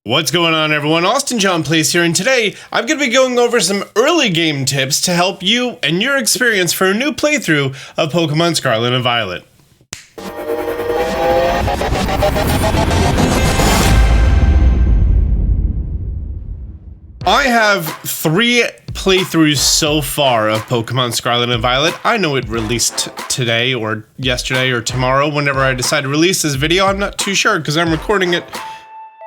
What's going on, everyone? Austin John Plays here, and today I'm going to be going over some early game tips to help you and your experience for a new playthrough of Pokémon Scarlet and Violet. I have 3 playthroughs so far of Pokémon Scarlet and Violet. I know it released today or yesterday or tomorrow, whenever I decide to release this video. I'm not too sure because I'm recording it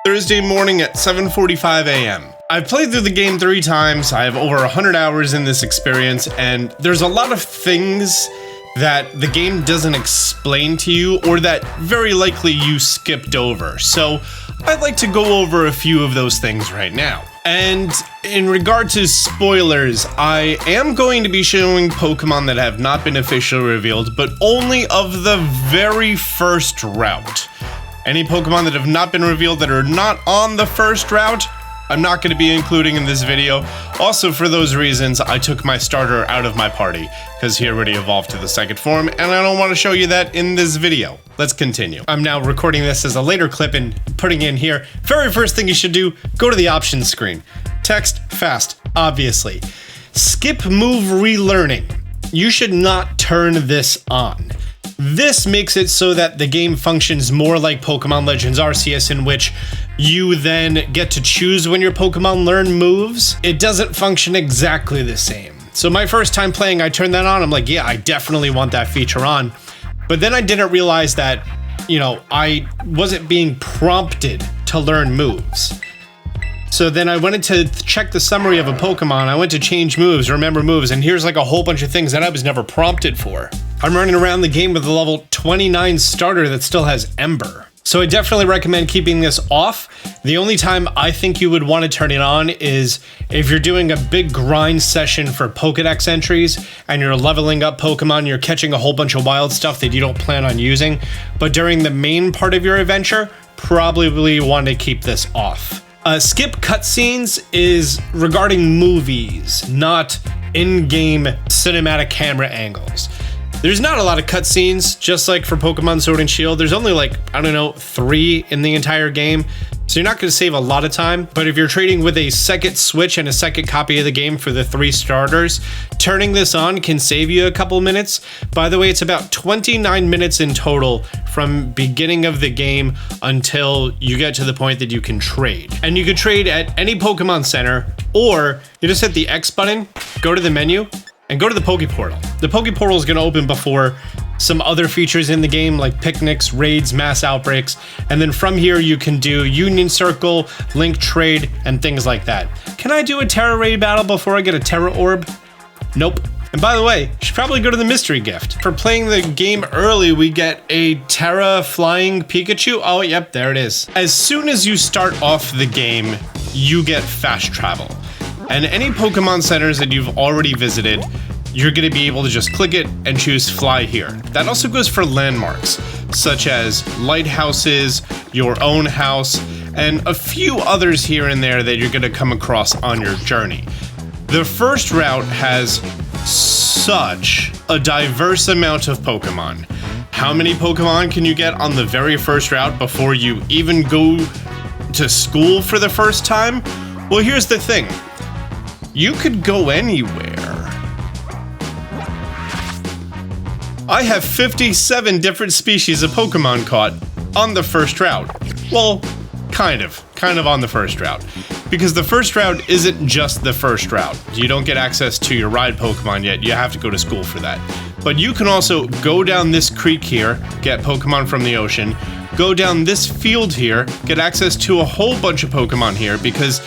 Thursday morning at 7:45 a.m. I've played through the game 3 times. I have over 100 hours in this experience, and there's a lot of things that the game doesn't explain to you or that very likely you skipped over. So I'd like to go over a few of those things right now. And in regard to spoilers, I am going to be showing Pokemon that have not been officially revealed, but only of the very first route. Any Pokemon that have not been revealed that are not on the first route, I'm not going to be including in this video. Also, for those reasons, I took my starter out of my party, because he already evolved to the second form, and I don't want to show you that in this video. Let's continue. I'm now recording this as a later clip and putting in here. Very first thing you should do, go to the options screen. Text fast, obviously. Skip move relearning. You should not turn this on. This makes it so that the game functions more like Pokemon Legends Arceus, in which you then get to choose when your Pokemon learn moves. It doesn't function exactly the same. So my first time playing, I turned that on. I'm like, yeah, I definitely want that feature on. But then I didn't realize that, I wasn't being prompted to learn moves. So then I went to check the summary of a Pokemon. I went to change moves, remember moves, and here's like a whole bunch of things that I was never prompted for. I'm running around the game with a level 29 starter that still has Ember. So I definitely recommend keeping this off. The only time I think you would want to turn it on is if you're doing a big grind session for Pokedex entries and you're leveling up Pokemon, you're catching a whole bunch of wild stuff that you don't plan on using. But during the main part of your adventure, probably want to keep this off. Skip cutscenes is regarding movies, not in-game cinematic camera angles. There's not a lot of cutscenes, just like for Pokemon Sword and Shield. There's only 3 in the entire game, so you're not going to save a lot of time. But if you're trading with a second Switch and a second copy of the game for the 3 starters, turning this on can save you a couple minutes. By the way, it's about 29 minutes in total from beginning of the game until you get to the point that you can trade. And you can trade at any Pokemon Center, or you just hit the X button, go to the menu, and go to the Pokeportal. The Pokeportal is going to open before some other features in the game like picnics, raids, mass outbreaks, and then from here you can do Union Circle, Link Trade, and things like that. Can I do a Terra Raid battle before I get a Terra Orb? Nope. And by the way, you should probably go to the mystery gift. For playing the game early, we get a Terra Flying Pikachu. Oh, yep, there it is. As soon as you start off the game, you get fast travel. And any Pokemon centers that you've already visited, you're going to be able to just click it and choose fly here. That also goes for landmarks, such as lighthouses, your own house, and a few others here and there that you're going to come across on your journey. The first route has such a diverse amount of Pokemon. How many Pokemon can you get on the very first route before you even go to school for the first time? Well, here's the thing. You could go anywhere. I have 57 different species of Pokemon caught on the first route. Well, kind of on the first route. Because the first route isn't just the first route. You don't get access to your ride Pokemon yet. You have to go to school for that. But you can also go down this creek here, get Pokemon from the ocean, go down this field here, get access to a whole bunch of Pokemon here, because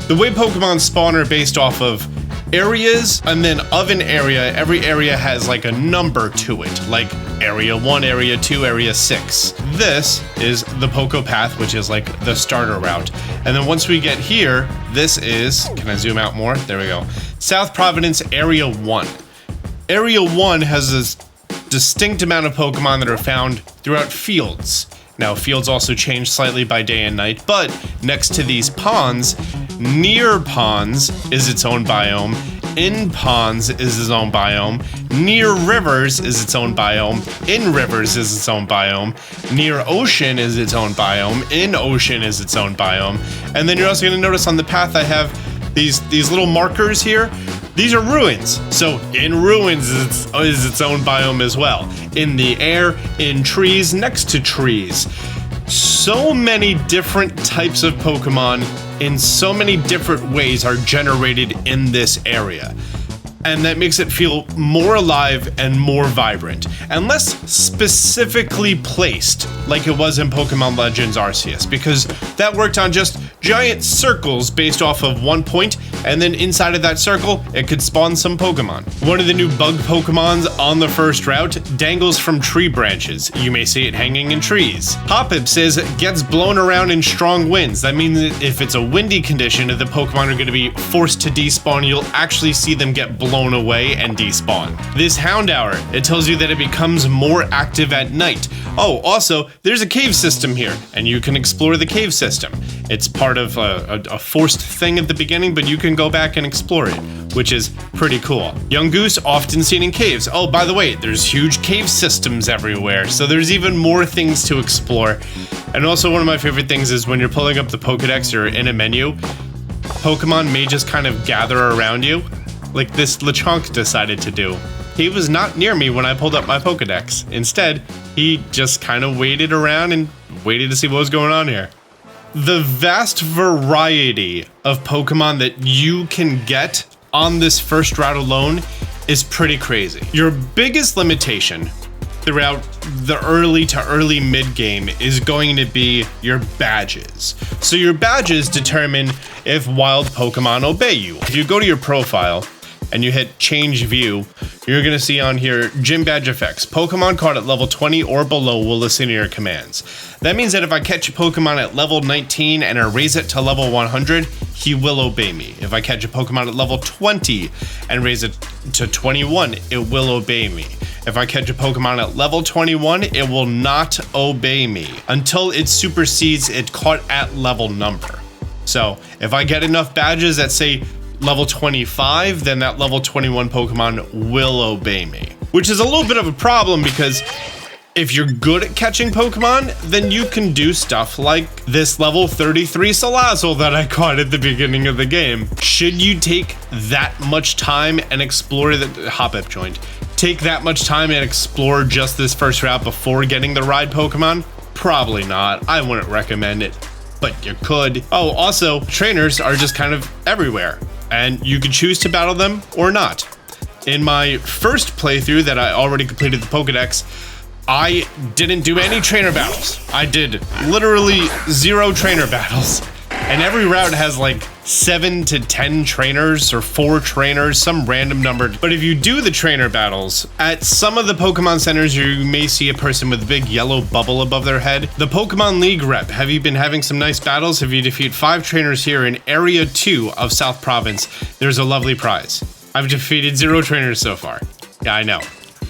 the way Pokemon spawn are based off of areas, and then of an area, every area has like a number to it, like Area 1, Area 2, Area 6. This is the Poké Path, which is like the starter route. And then once we get here, this is, can I zoom out more? There we go. South Providence, Area 1. Area 1 has this distinct amount of Pokemon that are found throughout fields. Now, fields also change slightly by day and night, but next to these ponds, near ponds is its own biome, in ponds is its own biome, near rivers is its own biome, in rivers is its own biome, near ocean is its own biome, in ocean is its own biome. And then you're also going to notice on the path I have these little markers here. These are ruins. So in ruins is its own biome as well. In the air, in trees, next to trees. So many different types of Pokemon in so many different ways are generated in this area. And that makes it feel more alive and more vibrant, and less specifically placed like it was in Pokemon Legends Arceus, because that worked on just giant circles based off of one point, and then inside of that circle, it could spawn some Pokemon. One of the new bug Pokemons on the first route dangles from tree branches. You may see it hanging in trees. Hoppip says it gets blown around in strong winds. That means that if it's a windy condition, the Pokemon are going to be forced to despawn. You'll actually see them get blown away and despawn. This Houndour, it tells you that it becomes more active at night. Oh, also, there's a cave system here, and you can explore the cave system. It's part of a forced thing at the beginning, but you can go back and explore it, which is pretty cool. Young Goose, often seen in caves. Oh, by the way, there's huge cave systems everywhere, so there's even more things to explore. And also one of my favorite things is when you're pulling up the Pokedex or in a menu, Pokemon may just kind of gather around you, like this Lechonk decided to do. He was not near me when I pulled up my Pokedex. Instead, he just kind of waited around and waited to see what was going on here. The vast variety of Pokemon that you can get on this first route alone is pretty crazy. Your biggest limitation throughout the early to early mid game is going to be your badges. So your badges determine if wild Pokemon obey you. If you go to your profile and you hit change view, you're gonna see on here gym badge effects. Pokemon caught at level 20 or below will listen to your commands. That means that if I catch a Pokemon at level 19 and I raise it to level 100, he will obey me. If I catch a Pokemon at level 20 and raise it to 21, it will obey me. If I catch a Pokemon at level 21, it will not obey me until it supersedes it caught at level number. So if I get enough badges that say level 25, then that level 21 Pokemon will obey me. Which is a little bit of a problem because if you're good at catching Pokemon, then you can do stuff like this level 33 Salazzle that I caught at the beginning of the game. Should you take that much time and explore the Hoppip joint? Take that much time and explore just this first route before getting the ride Pokemon? Probably not. I wouldn't recommend it, but you could. Oh, also, trainers are just kind of everywhere, and you can choose to battle them or not. In my first playthrough that I already completed the Pokedex, I didn't do any trainer battles. I did literally 0 trainer battles. And every route has like 7 to 10 trainers or 4 trainers, some random number. But if you do the trainer battles, at some of the Pokemon centers, you may see a person with a big yellow bubble above their head. The Pokemon League rep, have you been having some nice battles? If you defeat 5 trainers here in Area 2 of South Province, there's a lovely prize. I've defeated 0 trainers so far. Yeah, I know.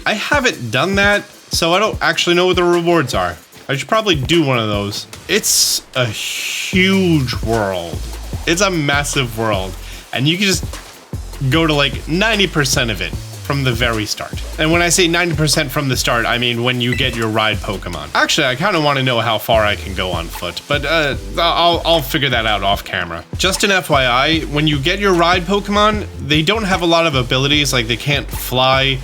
I haven't done that, so I don't actually know what the rewards are. I should probably do one of those. It's a huge world. It's a massive world. And you can just go to like 90% of it from the very start. And when I say 90% from the start, I mean when you get your ride Pokemon. Actually, I kind of want to know how far I can go on foot, but I'll figure that out off camera. Just an FYI, when you get your ride Pokemon, they don't have a lot of abilities, like they can't fly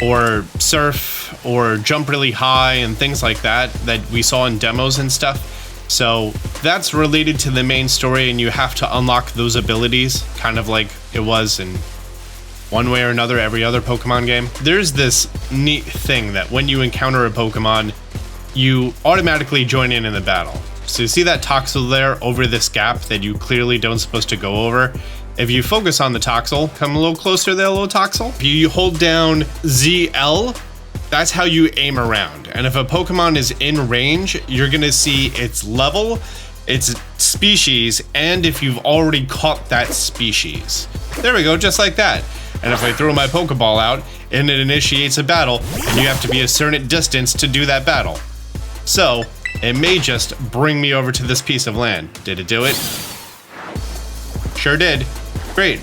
or surf or jump really high and things like that we saw in demos and stuff. So that's related to the main story, and you have to unlock those abilities, kind of like it was in one way or another every other Pokemon game. There's this neat thing that when you encounter a Pokemon, you automatically join in the battle. So you see that Toxel there over this gap that you clearly don't supposed to go over? If you focus on the Toxel, come a little closer there, little Toxel. If you hold down ZL, that's how you aim around. And if a Pokemon is in range, you're gonna see its level, its species, and if you've already caught that species. There we go, just like that. And if I throw my Pokeball out, and it initiates a battle, and you have to be a certain distance to do that battle. So, it may just bring me over to this piece of land. Did it do it? Sure did. Great.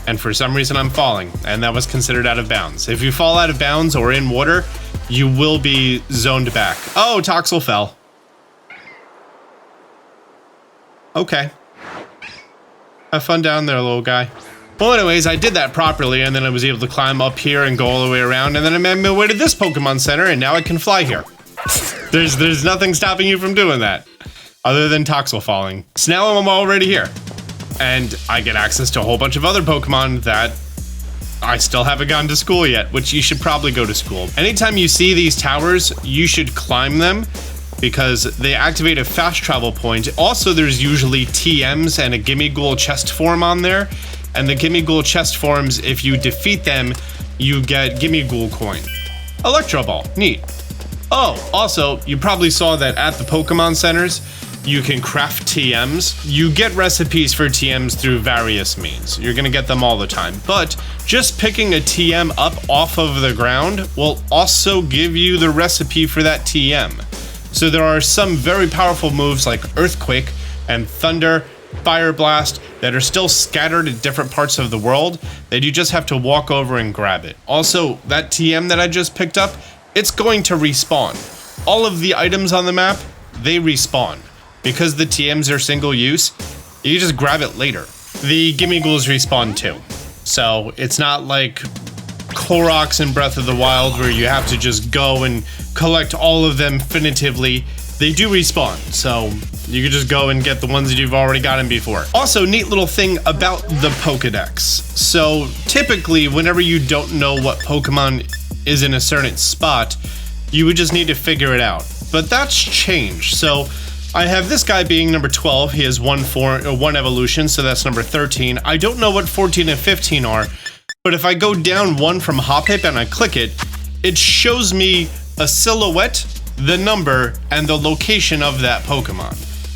and for some reason I'm falling, and that was considered out of bounds. If you fall out of bounds or in water, you will be zoned back. Oh, Toxel fell. Okay. Have fun down there, little guy. Well, anyways, I did that properly, and then I was able to climb up here and go all the way around, and then I made my way to this Pokemon Center, and now I can fly here. There's nothing stopping you from doing that, other than Toxel falling. So now I'm already here, and I get access to a whole bunch of other Pokemon that I still haven't gone to school yet, which you should probably go to school. Anytime you see these towers, you should climb them, because they activate a fast travel point. Also, there's usually TMs and a Gimmighoul chest form on there. And the Gimmighoul chest forms, if you defeat them, you get Gimmighoul coin. Electro Ball, neat. Oh, also, you probably saw that at the Pokemon Centers, you can craft TMs. You get recipes for TMs through various means. You're gonna get them all the time. But just picking a TM up off of the ground will also give you the recipe for that TM. So there are some very powerful moves like Earthquake and Thunder, Fire Blast that are still scattered in different parts of the world that you just have to walk over and grab it. Also, that TM that I just picked up, it's going to respawn. All of the items on the map, they respawn. Because the TMs are single use, you just grab it later. The Gimmighouls respawn too. So it's not like Koroks in Breath of the Wild where you have to just go and collect all of them definitively. They do respawn, so you can just go and get the ones that you've already gotten before. Also, neat little thing about the Pokedex. So typically, whenever you don't know what Pokemon is in a certain spot, you would just need to figure it out. But that's changed. So I have this guy being number 12. He has one evolution, so that's number 13. I don't know what 14 and 15 are, but if I go down one from Hoppip and I click it, it shows me a silhouette, the number, and the location of that Pokemon.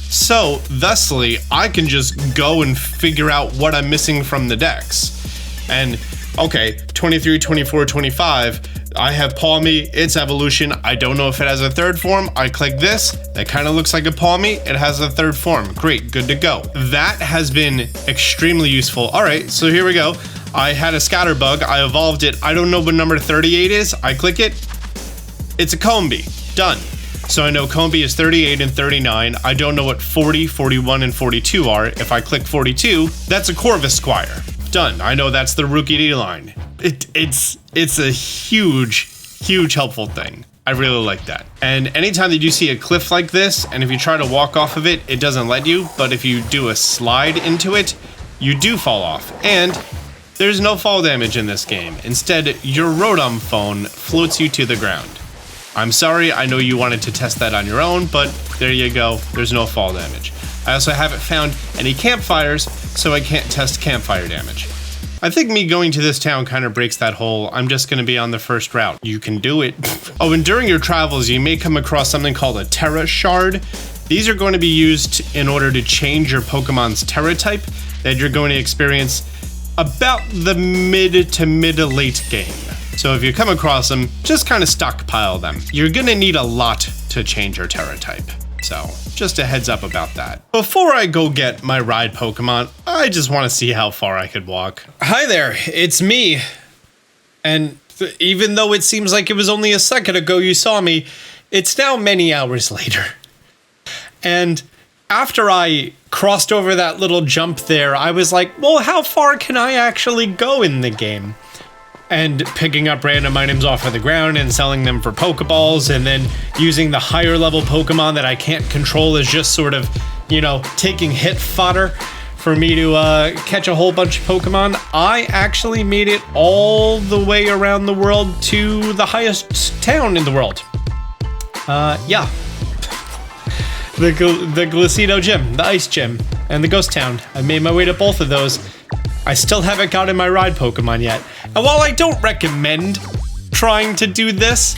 So, thusly, I can just go and figure out what I'm missing from the dex. And, okay, 23, 24, 25, I have Palmy, its evolution. I don't know if it has a third form. I click this, that kind of looks like a Palmy. It has a third form. Great, good to go. That has been extremely useful. All right, so here we go. I had a Scatterbug, I evolved it. I don't know what number 38 is. I click it, it's a Combee. Done. So I know Combee is 38 and 39. I don't know what 40, 41, and 42 are. If I click 42, that's a Corvusquire. Done. I know that's the Rookie line. It's a huge helpful thing. I really like that. And anytime that you see a cliff like this, and if you try to walk off of it, it doesn't let you. But if you do a slide into it, you do fall off. And there's no fall damage in this game. Instead, your Rotom phone floats you to the ground. I'm sorry, I know you wanted to test that on your own, but there you go, there's no fall damage. I also haven't found any campfires, so I can't test campfire damage. I think me going to this town kind of breaks that whole, I'm just going to be on the first route. You can do it. Oh, and during your travels, you may come across something called a Terra Shard. These are going to be used in order to change your Pokemon's Terra type that you're going to experience about the mid to late game. So if you come across them, just kind of stockpile them. You're gonna need a lot to change your Terra type. So just a heads up about that. Before I go get my ride Pokemon, I just want to see how far I could walk. Hi there, it's me. And even though it seems like it was only a second ago you saw me, it's now many hours later. And after I crossed over that little jump there, I was like, well, how far can I actually go in the game? And picking up random items off of the ground and selling them for Pokeballs, and then using the higher level Pokemon that I can't control as just sort of, you know, taking hit fodder for me to catch a whole bunch of Pokemon. I actually made it all the way around the world to the highest town in the world. Yeah. The Glacido Gym, the Ice Gym, and the Ghost Town. I made my way to both of those. I still haven't gotten my ride Pokemon yet. And while I don't recommend trying to do this,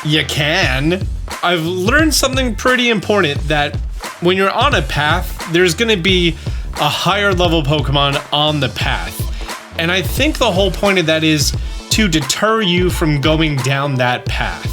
you can. I've learned something pretty important, that when you're on a path, there's gonna be a higher level Pokemon on the path. And I think the whole point of that is to deter you from going down that path.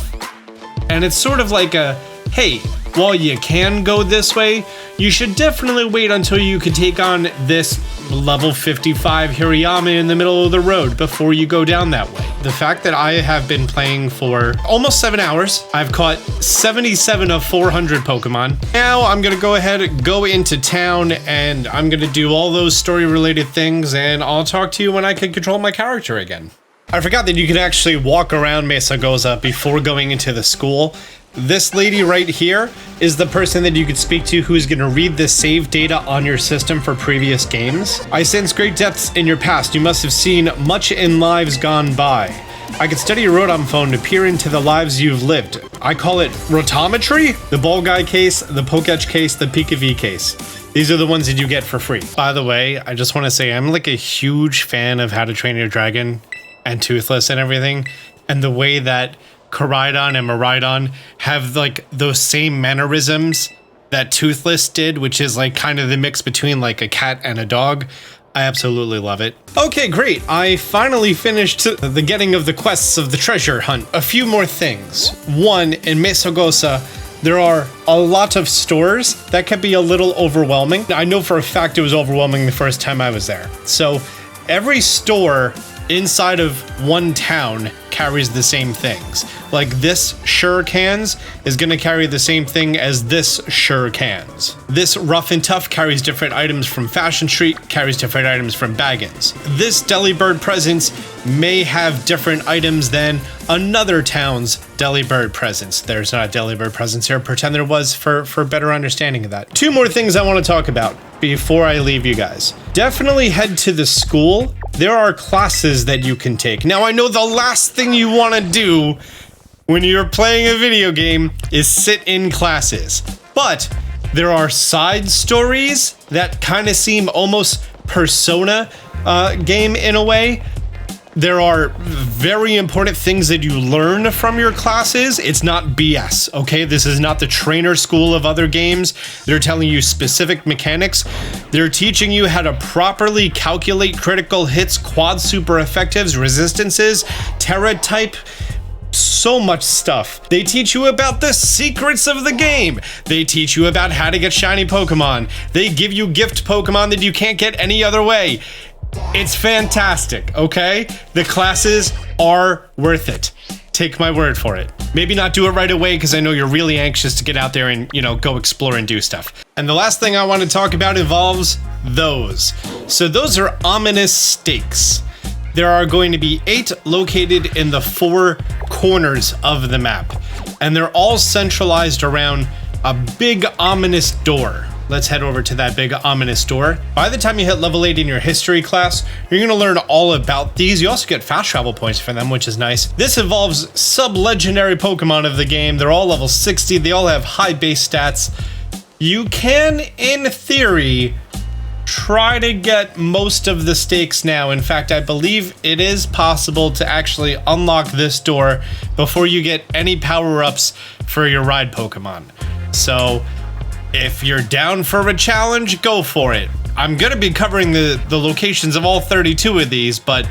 And it's sort of like a, hey, while you can go this way, you should definitely wait until you can take on this level 55 Hirayama in the middle of the road before you go down that way. The fact that I have been playing for almost 7 hours, I've caught 77 of 400 Pokemon. Now I'm gonna go ahead and go into town and I'm gonna do all those story related things, and I'll talk to you when I can control my character again. I forgot that you can actually walk around Mesagoza before going into the school. This lady right here is the person that you could speak to who's going to read the save data on your system for previous games. I sense great depths in your past. You must have seen much in lives gone by. I can study your Rotom phone to peer into the lives you've lived. I call it rotometry, the Ball Guy case, the Poketch case, the Pikachu case. These are the ones that you get for free. By the way, I just want to say I'm like a huge fan of How to Train Your Dragon and Toothless and everything, and the way that Koraidon and Miraidon have like those same mannerisms that Toothless did, which is like kind of the mix between like a cat and a dog. I absolutely love it. Okay, great. I finally finished the getting of the quests of the treasure hunt. A few more things. One, in Mesagoza, there are a lot of stores that can be a little overwhelming. I know for a fact it was overwhelming the first time I was there. So every store inside of one town carries the same things. Like this Shurikens is going to carry the same thing as this Shurikens. This Rough and Tough carries different items from Fashion Street, carries different items from Baggins. This Delibird Presence may have different items than another town's Delibird Presence. There's not a Delibird Presence here. Pretend there was for better understanding of that. Two more things I want to talk about before I leave you guys. Definitely head to the school. There are classes that you can take. Now, I know the last thing you want to do when you're playing a video game is sit in classes, but there are side stories that kind of seem almost Persona game in a way. There are very important things that you learn from your classes. It's not BS, okay? This is not the trainer school of other games. They're telling you specific mechanics. They're teaching you how to properly calculate critical hits, quad super effectives, resistances, Terra type, so much stuff. They teach you about the secrets of the game. They teach you about how to get shiny Pokemon. They give you gift Pokemon that you can't get any other way. It's fantastic, okay? The classes are worth it. Take my word for it. Maybe not do it right away because I know you're really anxious to get out there and, go explore and do stuff. And the last thing I want to talk about involves those. So those are ominous stakes. There are going to be 8 located in the 4 corners of the map, and they're all centralized around a big ominous door. Let's head over to that big ominous door. By the time you hit level 8 in your history class, you're going to learn all about these. You also get fast travel points for them, which is nice. This involves sub-legendary Pokemon of the game. They're all level 60. They all have high base stats. You can, in theory, try to get most of the stakes now. In fact, I believe it is possible to actually unlock this door before you get any power-ups for your ride Pokemon. So if you're down for a challenge, go for it. I'm gonna be covering the locations of all 32 of these, but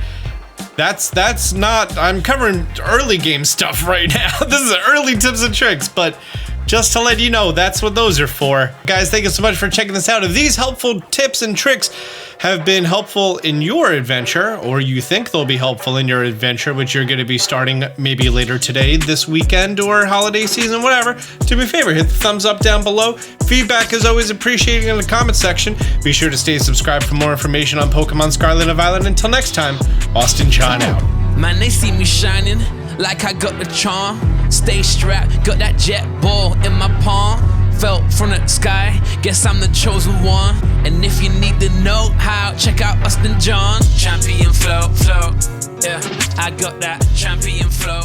that's not, I'm covering early game stuff right now. This is early tips and tricks, but just to let you know, that's what those are for. Guys, thank you so much for checking this out. If these helpful tips and tricks have been helpful in your adventure, or you think they'll be helpful in your adventure, which you're going to be starting maybe later today, this weekend, or holiday season, whatever, do me a favor, hit the thumbs up down below. Feedback is always appreciated in the comment section. Be sure to stay subscribed for more information on Pokemon Scarlet and Violet. Until next time, Austin Chan out. Man, they see me shining like I got the charm. Stay strapped, got that jet ball in my palm. Fell from the sky, guess I'm the chosen one. And if you need to know how, check out Austin John. Champion flow, yeah, I got that champion flow.